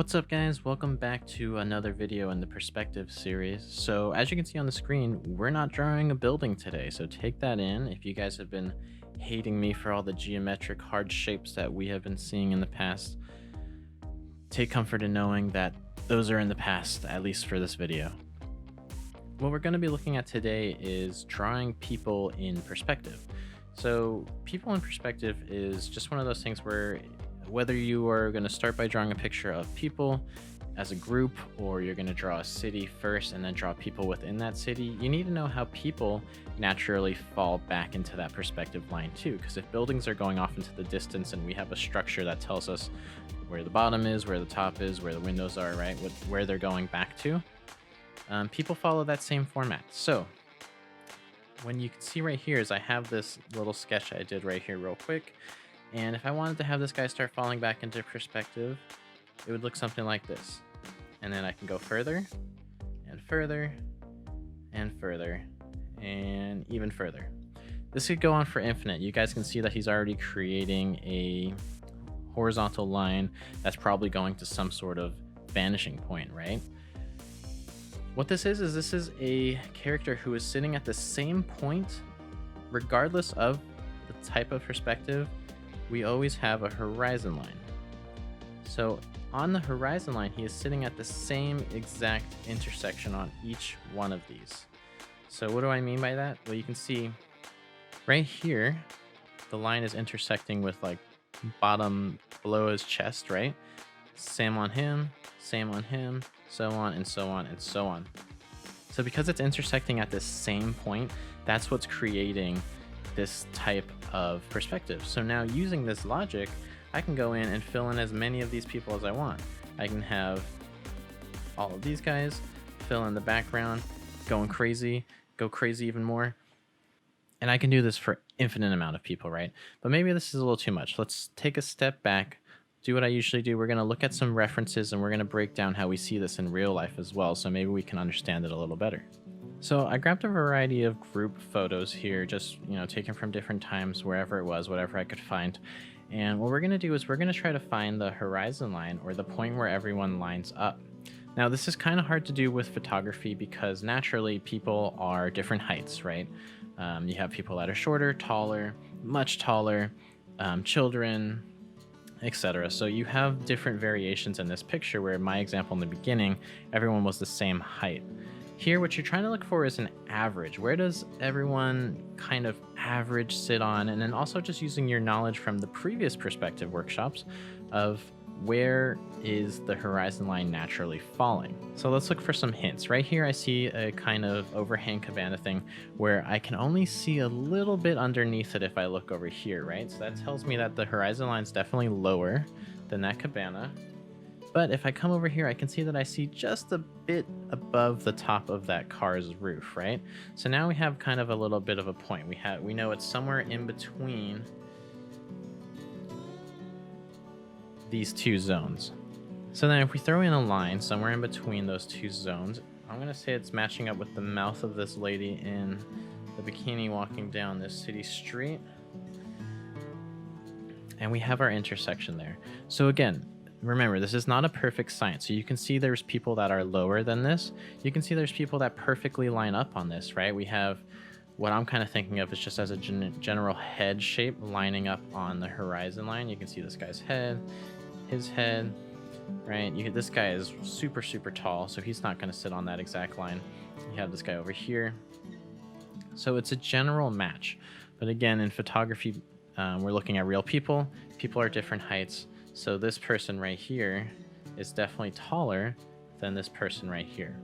What's up guys, welcome back to another video in the perspective series. So as you can see on the screen, we're not drawing a building today, so take that in. If you guys have been hating me for all the geometric hard shapes that we have been seeing in the past, take comfort in knowing that those are in the past, at least for this video. What we're going to be looking at today is drawing people in perspective. So people in perspective is just one of those things where whether you are going to start by drawing a picture of people as a group, or you're going to draw a city first and then draw people within that city, you need to know how people naturally fall back into that perspective line too. Because if buildings are going off into the distance and we have a structure that tells us where the bottom is, where the top is, where the windows are, right, where they're going back to, people follow that same format. So when you can see right here is I have this little sketch I did right here real quick. And if I wanted to have this guy start falling back into perspective, it would look something like this. And then I can go further and further and further and even further. This could go on for infinite. You guys can see that he's already creating a horizontal line that's probably going to some sort of vanishing point, right? What this is a character who is sitting at the same point, regardless of the type of perspective. We always have a horizon line. So on the horizon line, he is sitting at the same exact intersection on each one of these. So what do I mean by that? Well, you can see right here, the line is intersecting with like bottom below his chest, right? Same on him, so on and so on and so on. So because it's intersecting at this same point, that's what's creating this type of perspective. So now using this logic, I can go in and fill in as many of these people as I want. I can have all of these guys, fill in the background, going crazy, go crazy even more. And I can do this for infinite amount of people, right? But maybe this is a little too much. Let's take a step back, do what I usually do. We're going to look at some references and we're going to break down how we see this in real life as well. So maybe we can understand it a little better. So I grabbed a variety of group photos here, just, taken from different times, wherever it was, whatever I could find. And what we're going to do is we're going to try to find the horizon line, or the point where everyone lines up. Now, this is kind of hard to do with photography because naturally people are different heights, right? You have people that are shorter, taller, much taller, children, etc. So you have different variations in this picture where in my example in the beginning, everyone was the same height. Here, what you're trying to look for is an average. Where does everyone kind of average sit on? And then also just using your knowledge from the previous perspective workshops of where is the horizon line naturally falling. So let's look for some hints. Right here, I see a kind of overhang cabana thing where I can only see a little bit underneath it if I look over here, right? So that tells me that the horizon line is definitely lower than that cabana. But if I come over here, I can see that I see just a bit above the top of that car's roof, right? So now we have kind of a little bit of a point. We know it's somewhere in between these two zones. So then if we throw in a line somewhere in between those two zones, I'm going to say it's matching up with the mouth of this lady in the bikini walking down this city street. And we have our intersection there. So again, remember, this is not a perfect science. So you can see there's people that are lower than this. You can see there's people that perfectly line up on this, right? We have what I'm kind of thinking of is just as a general head shape lining up on the horizon line. You can see this guy's head, his head, right? This guy is super, super tall, so he's not going to sit on that exact line. You have this guy over here. So it's a general match. But again, in photography, we're looking at real people. People are different heights. So this person right here is definitely taller than this person right here.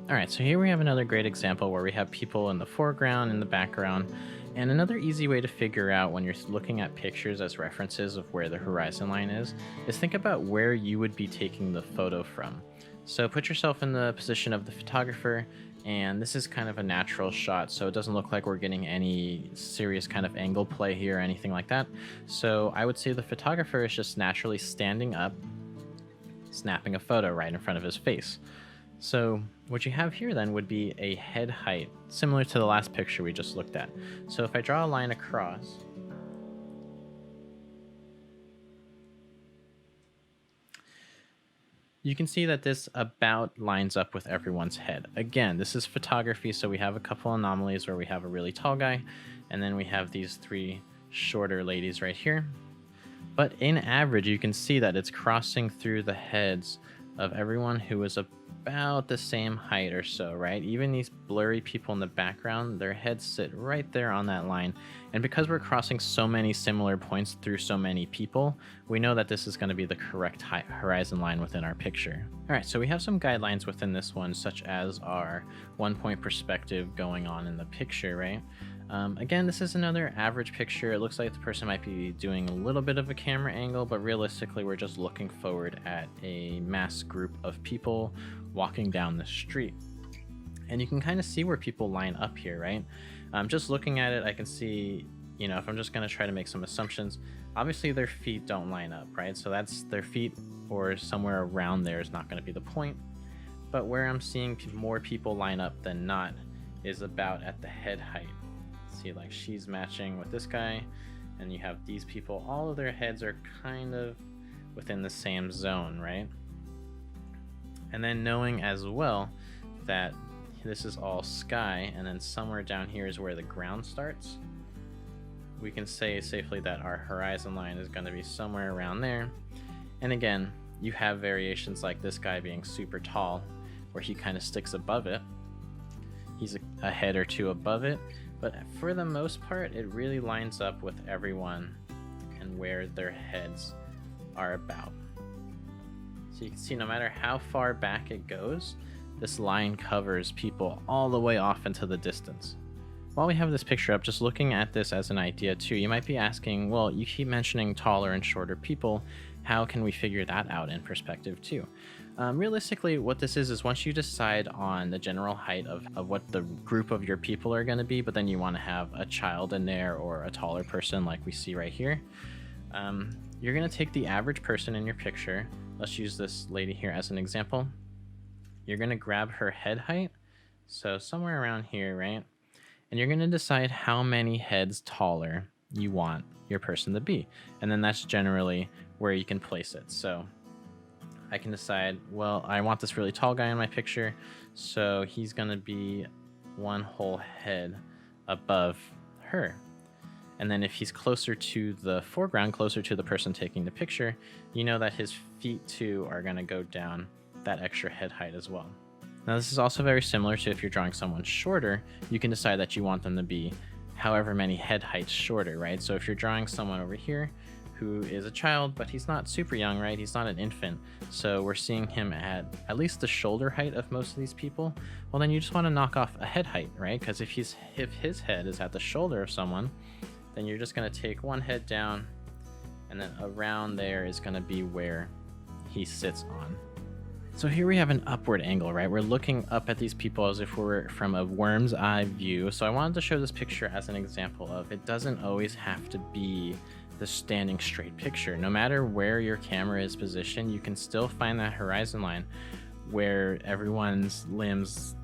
All right, so here we have another great example where we have people in the foreground, in the background, and another easy way to figure out when you're looking at pictures as references of where the horizon line is think about where you would be taking the photo from. So put yourself in the position of the photographer, and this is kind of a natural shot, so it doesn't look like we're getting any serious kind of angle play here or anything like that. So I would say the photographer is just naturally standing up, snapping a photo right in front of his face. So what you have here then would be a head height, similar to the last picture we just looked at. So if I draw a line across, You can see that this about lines up with everyone's head. Again, this is photography, so we have a couple anomalies where we have a really tall guy, and then we have these three shorter ladies right here. But in average, you can see that it's crossing through the heads of everyone who is about the same height or so, right? Even these blurry people in the background, their heads sit right there on that line. And because we're crossing so many similar points through so many people, we know that this is going to be the correct horizon line within our picture. All right, so we have some guidelines within this one, such as our 1-point perspective going on in the picture, right? Again, this is another average picture. It looks like the person might be doing a little bit of a camera angle, but realistically, we're just looking forward at a mass group of people walking down the street. And you can kind of see where people line up here, right? Just looking at it, I can see, if I'm just going to try to make some assumptions, obviously their feet don't line up, right? So that's their feet or somewhere around there is not going to be the point. But where I'm seeing more people line up than not is about at the head height. See, like she's matching with this guy, and you have these people, all of their heads are kind of within the same zone, right? And then knowing as well that this is all sky, and then somewhere down here is where the ground starts, we can say safely that our horizon line is going to be somewhere around there. And again, you have variations like this guy being super tall, where he kind of sticks above it. He's a head or two above it. But for the most part, it really lines up with everyone and where their heads are about. So you can see no matter how far back it goes, this line covers people all the way off into the distance. While we have this picture up, just looking at this as an idea too, you might be asking, well, you keep mentioning taller and shorter people. How can we figure that out in perspective too? Realistically, what this is once you decide on the general height of what the group of your people are going to be, but then you want to have a child in there or a taller person like we see right here, you're going to take the average person in your picture. Let's use this lady here as an example. You're going to grab her head height, so somewhere around here, right? And you're going to decide how many heads taller you want your person to be. And then that's generally where you can place it. So I can decide, well, I want this really tall guy in my picture, so he's going to be one whole head above her. And then if he's closer to the foreground, closer to the person taking the picture, you know that his feet too are going to go down that extra head height as well. Now this is also very similar to if you're drawing someone shorter, you can decide that you want them to be however many head heights shorter, right? So if you're drawing someone over here who is a child, but he's not super young, right? He's not an infant. So we're seeing him at least the shoulder height of most of these people. Well, then you just want to knock off a head height, right? Because if his head is at the shoulder of someone, then you're just going to take one head down, and then around there is going to be where he sits on. So here we have an upward angle, right? We're looking up at these people as if we're from a worm's eye view. So I wanted to show this picture as an example of it doesn't always have to be the standing straight picture. No matter where your camera is positioned, you can still find that horizon line where everyone's limbs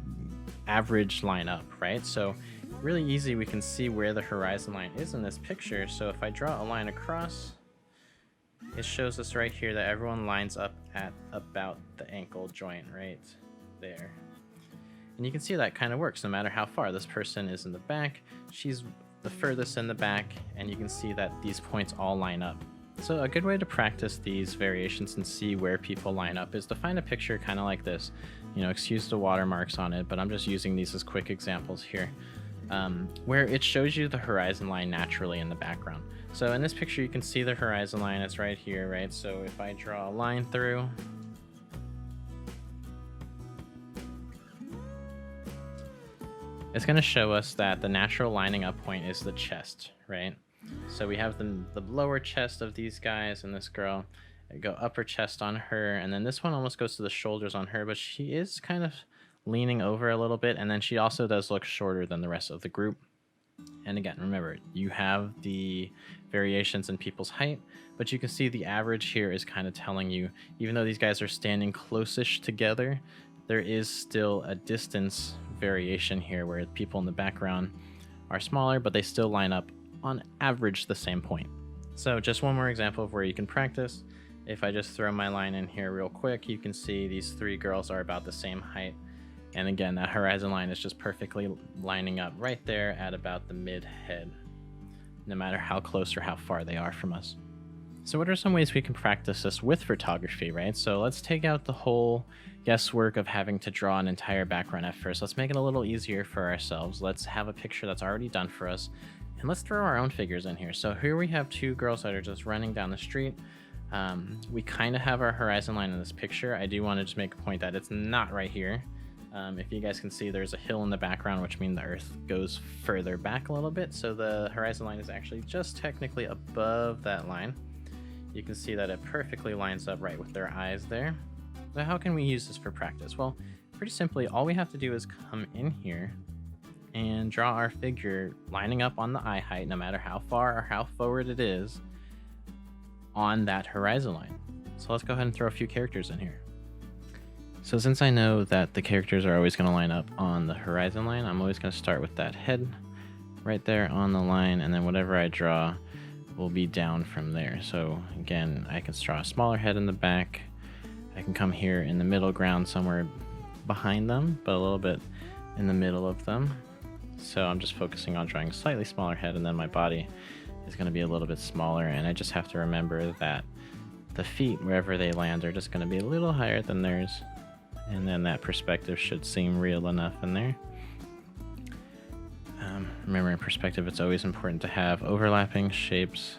average line up, right? So really easy, we can see where the horizon line is in this picture. So if I draw a line across, it shows us right here that everyone lines up at about the ankle joint right there. And you can see that kind of works no matter how far. This person is in the back, she's the furthest in the back, and you can see that these points all line up. So a good way to practice these variations and see where people line up is to find a picture kind of like this. Excuse the watermarks on it, but I'm just using these as quick examples here, where it shows you the horizon line naturally in the background. So in this picture, you can see the horizon line. It's right here, right? So if I draw a line through, it's going to show us that the natural lining up point is the chest, right? So we have the lower chest of these guys and this girl. I go upper chest on her, and then this one almost goes to the shoulders on her, but she is kind of leaning over a little bit, and then she also does look shorter than the rest of the group. And again, remember, you have the variations in people's height, but you can see the average here is kind of telling you, even though these guys are standing close-ish together, there is still a distance variation here where people in the background are smaller, but they still line up on average the same point. So just one more example of where you can practice. If I just throw my line in here real quick, you can see these three girls are about the same height. And again, that horizon line is just perfectly lining up right there at about the mid-head, no matter how close or how far they are from us. So what are some ways we can practice this with photography, right? So let's take out the whole guesswork of having to draw an entire background at first. Let's make it a little easier for ourselves. Let's have a picture that's already done for us, and let's throw our own figures in here. So here we have two girls that are just running down the street. We kind of have our horizon line in this picture. I do want to just make a point that it's not right here. If you guys can see, there's a hill in the background, which means the earth goes further back a little bit. So the horizon line is actually just technically above that line. You can see that it perfectly lines up right with their eyes there. So how can we use this for practice? Well, pretty simply, all we have to do is come in here and draw our figure lining up on the eye height, no matter how far or how forward it is, on that horizon line. So let's go ahead and throw a few characters in here. So since I know that the characters are always going to line up on the horizon line, I'm always going to start with that head right there on the line, and then whatever I draw will be down from there. So again, I can draw a smaller head in the back. I can come here in the middle ground somewhere behind them, but a little bit in the middle of them. So I'm just focusing on drawing a slightly smaller head, and then my body is going to be a little bit smaller, and I just have to remember that the feet, wherever they land, are just going to be a little higher than theirs, and then that perspective should seem real enough in there. Remember, in perspective, it's always important to have overlapping shapes.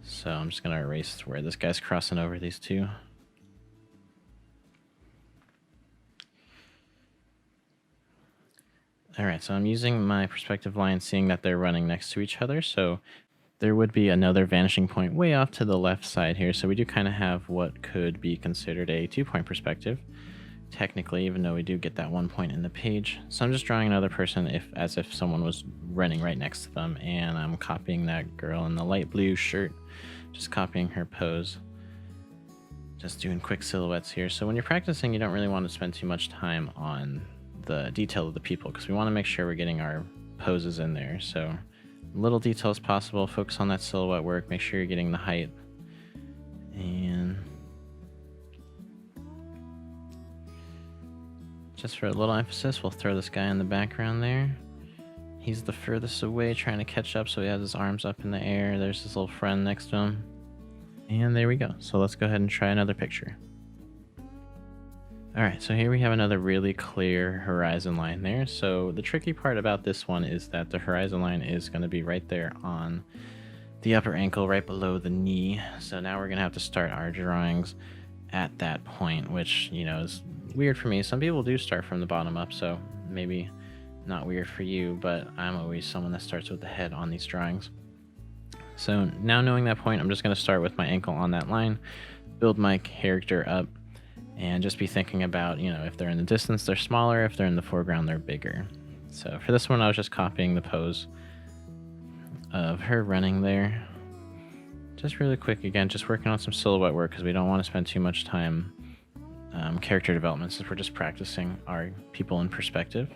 So I'm just going to erase where this guy's crossing over these two. Alright, so I'm using my perspective line, seeing that they're running next to each other. So there would be another vanishing point way off to the left side here. So we do kind of have what could be considered a 2-point perspective, technically, even though we do get that 1 point in the page. So I'm just drawing another person as if someone was running right next to them, and I'm copying that girl in the light blue shirt, just copying her pose, just doing quick silhouettes here. So when you're practicing, you don't really want to spend too much time on the detail of the people, because we want to make sure we're getting our poses in there. So little detail as possible, focus on that silhouette work, make sure you're getting the height, and just for a little emphasis, we'll throw this guy in the background there. He's the furthest away, trying to catch up, so he has his arms up in the air. There's his little friend next to him. And there we go. So let's go ahead and try another picture. Alright, so here we have another really clear horizon line there. So the tricky part about this one is that the horizon line is going to be right there on the upper ankle, right below the knee. So now we're going to have to start our drawings at that point, which, you know, is weird for me. Some people do start from the bottom up, so maybe not weird for you, but I'm always someone that starts with the head on these drawings. So now knowing that point, I'm just going to start with my ankle on that line, build my character up, and just be thinking about, you know, if they're in the distance, they're smaller. If they're in the foreground, they're bigger. So for this one, I was just copying the pose of her running there. Just really quick, again, just working on some silhouette work, because we don't want to spend too much time character development, since we're just practicing our people in perspective.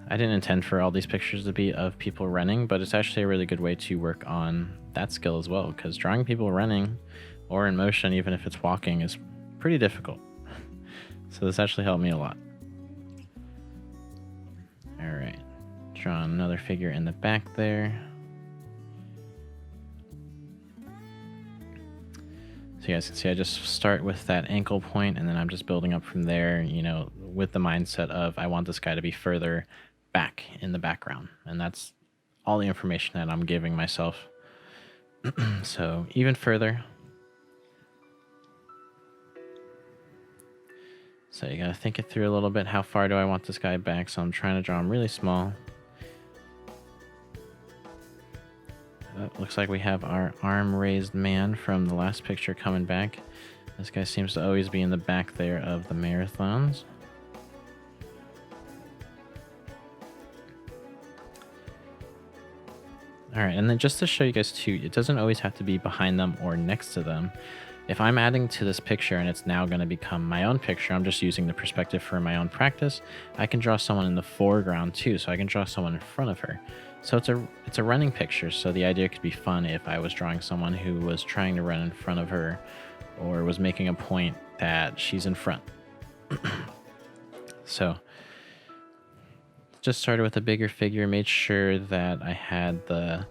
I didn't intend for all these pictures to be of people running, but it's actually a really good way to work on that skill as well, because drawing people running or in motion, even if it's walking, is pretty difficult. So this actually helped me a lot. Alright, drawing another figure in the back there. So you guys can see I just start with that ankle point, and then I'm just building up from there, you know, with the mindset of I want this guy to be further back in the background, and that's all the information that I'm giving myself. So even further. So you gotta think it through a little bit. How far do I want this guy back? So I'm trying to draw him really small. Looks like we have our arm raised man from the last picture coming back. This guy seems to always be in the back there of the marathons. Alright, and then just to show you guys too, it doesn't always have to be behind them or next to them. If I'm adding to this picture and it's now going to become my own picture, I'm just using the perspective for my own practice, I can draw someone in the foreground too, so I can draw someone in front of her. So it's a running picture, so the idea could be fun if I was drawing someone who was trying to run in front of her or was making a point that she's in front. So just started with a bigger figure, made sure that I had the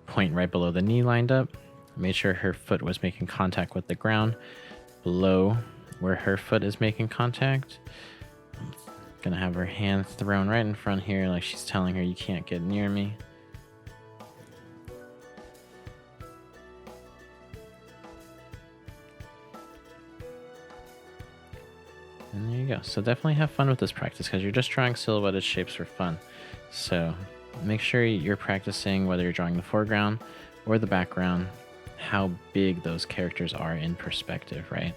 point right below the knee lined up, made sure her foot was making contact with the ground below where her foot is making contact. I'm gonna have her hand thrown right in front here, like she's telling her you can't get near me. And there you go. So definitely have fun with this practice because you're just drawing silhouetted shapes for fun. So make sure you're practicing, whether you're drawing the foreground or the background, how big those characters are in perspective, right?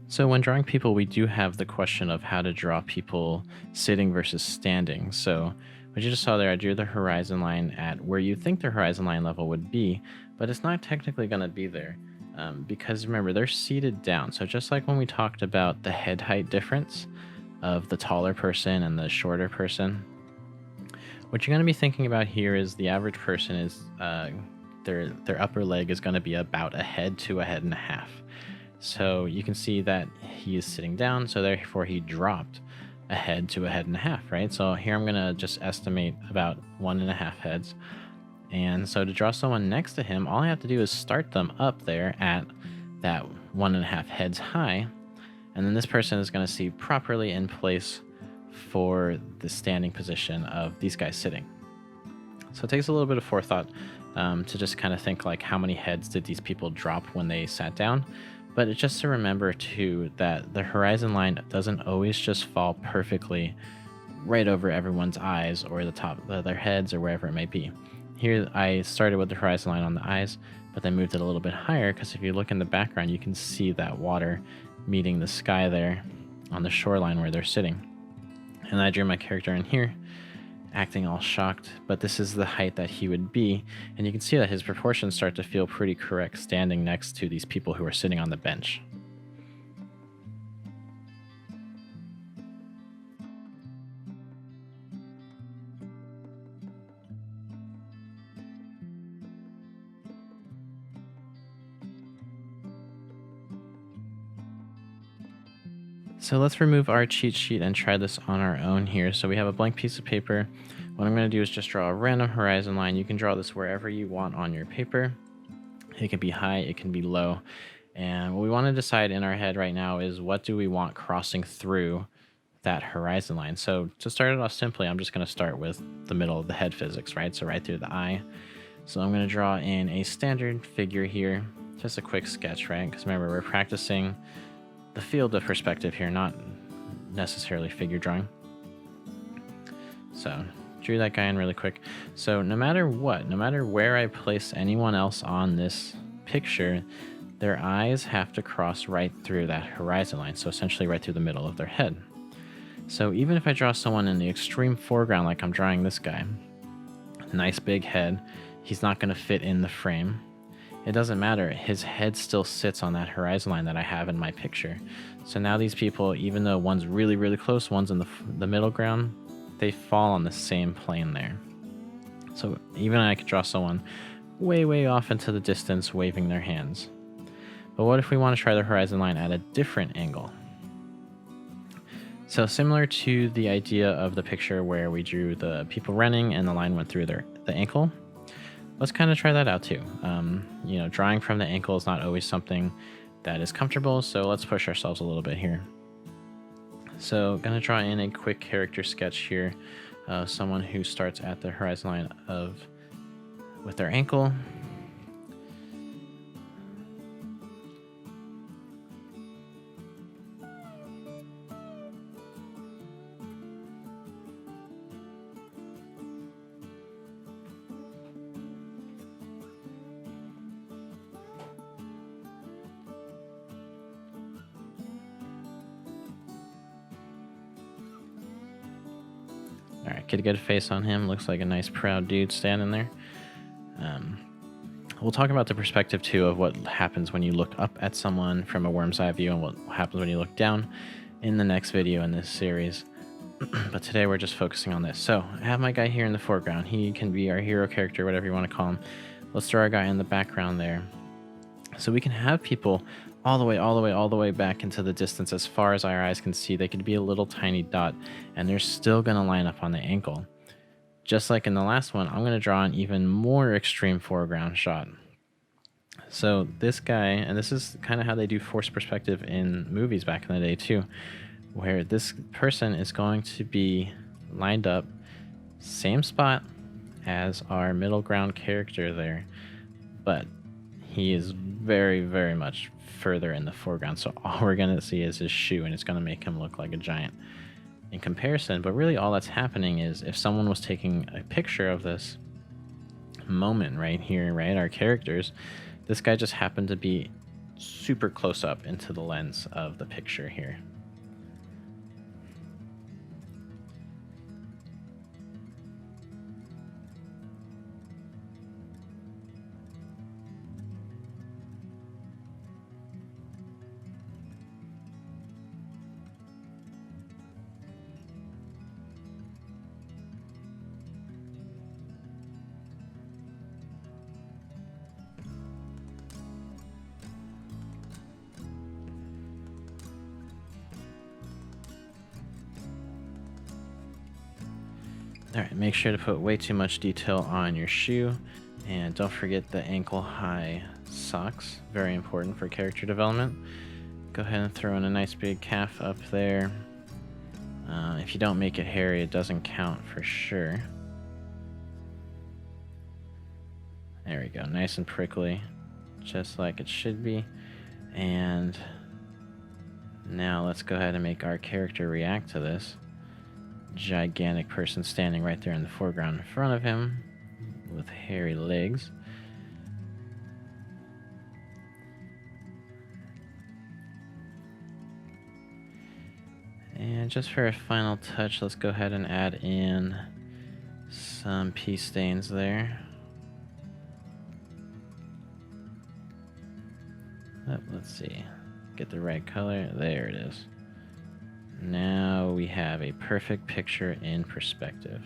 So when drawing people, we do have the question of how to draw people sitting versus standing. So what you just saw there, I drew the horizon line at where you think the horizon line level would be, but it's not technically going to be there because remember, they're seated down. So just like when we talked about the head height difference of the taller person and the shorter person, what you're going to be thinking about here is the average person is their upper leg is going to be about a head to a head and a half. So you can see that he is sitting down, so therefore he dropped a head to a head and a half, right? So here I'm going to just estimate about 1.5 heads. And so to draw someone next to him, all I have to do is start them up there at that 1.5 heads high. And then this person is going to see properly in place for the standing position of these guys sitting. So it takes a little bit of forethought to just kind of think like how many heads did these people drop when they sat down. But it's just to remember too that the horizon line doesn't always just fall perfectly right over everyone's eyes or the top of their heads or wherever it may be. Here I started with the horizon line on the eyes, but then moved it a little bit higher because if you look in the background, you can see that water meeting the sky there on the shoreline where they're sitting. And I drew my character in here, acting all shocked, but this is the height that he would be, and you can see that his proportions start to feel pretty correct standing next to these people who are sitting on the bench. So let's remove our cheat sheet and try this on our own here. So we have a blank piece of paper. What I'm going to do is just draw a random horizon line. You can draw this wherever you want on your paper. It can be high, it can be low. And what we want to decide in our head right now is what do we want crossing through that horizon line. So to start it off simply, I'm just going to start with the middle of the head physics, right? So right through the eye. So I'm going to draw in a standard figure here, just a quick sketch, right? Because remember, we're practicing the field of perspective here, not necessarily figure drawing. So drew that guy in really quick. So no matter what, no matter where I place anyone else on this picture, their eyes have to cross right through that horizon line. So essentially right through the middle of their head. So even if I draw someone in the extreme foreground, like I'm drawing this guy, nice big head, he's not going to fit in the frame. It doesn't matter. His head still sits on that horizon line that I have in my picture. So now these people, even though one's really, really close, one's in the middle ground, they fall on the same plane there. So even I could draw someone way, way off into the distance waving their hands. But what if we want to try the horizon line at a different angle? So similar to the idea of the picture where we drew the people running and the line went through the ankle, let's kind of try that out too. Drawing from the ankle is not always something that is comfortable, so let's push ourselves a little bit here. So gonna draw in a quick character sketch here of someone who starts at the horizon line with their ankle. All right, get a good face on him. Looks like a nice proud dude standing there. We'll talk about the perspective too of what happens when you look up at someone from a worm's eye view and what happens when you look down in the next video in this series. But today we're just focusing on this. So I have my guy here in the foreground. He can be our hero character, whatever you want to call him. Let's throw our guy in the background there. So we can have people all the way back into the distance as far as our eyes can see. They could be a little tiny dot and they're still going to line up on the ankle. Just like in the last one, I'm going to draw an even more extreme foreground shot. So this guy, and this is kind of how they do forced perspective in movies back in the day too, where this person is going to be lined up same spot as our middle ground character there, but he is very, very much further in the foreground. So all we're going to see is his shoe, and it's going to make him look like a giant in comparison. But really all that's happening is if someone was taking a picture of this moment right here, right, our characters, this guy just happened to be super close up into the lens of the picture here. All right, make sure to put way too much detail on your shoe, and don't forget the ankle high socks, very important for character development. Go ahead and throw in a nice big calf up there. If you don't make it hairy, it doesn't count for sure. There we go, nice and prickly, just like it should be. And now let's go ahead and make our character react to this gigantic person standing right there in the foreground in front of him with hairy legs. And just for a final touch, let's go ahead and add in some pea stains there. Oh, let's see, get the right color. There it is. Now we have a perfect picture in perspective.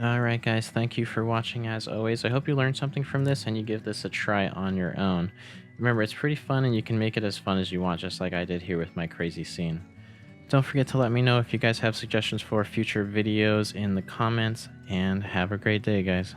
Alright guys, thank you for watching as always. I hope you learned something from this and you give this a try on your own. Remember, it's pretty fun and you can make it as fun as you want, just like I did here with my crazy scene. Don't forget to let me know if you guys have suggestions for future videos in the comments, and have a great day, guys.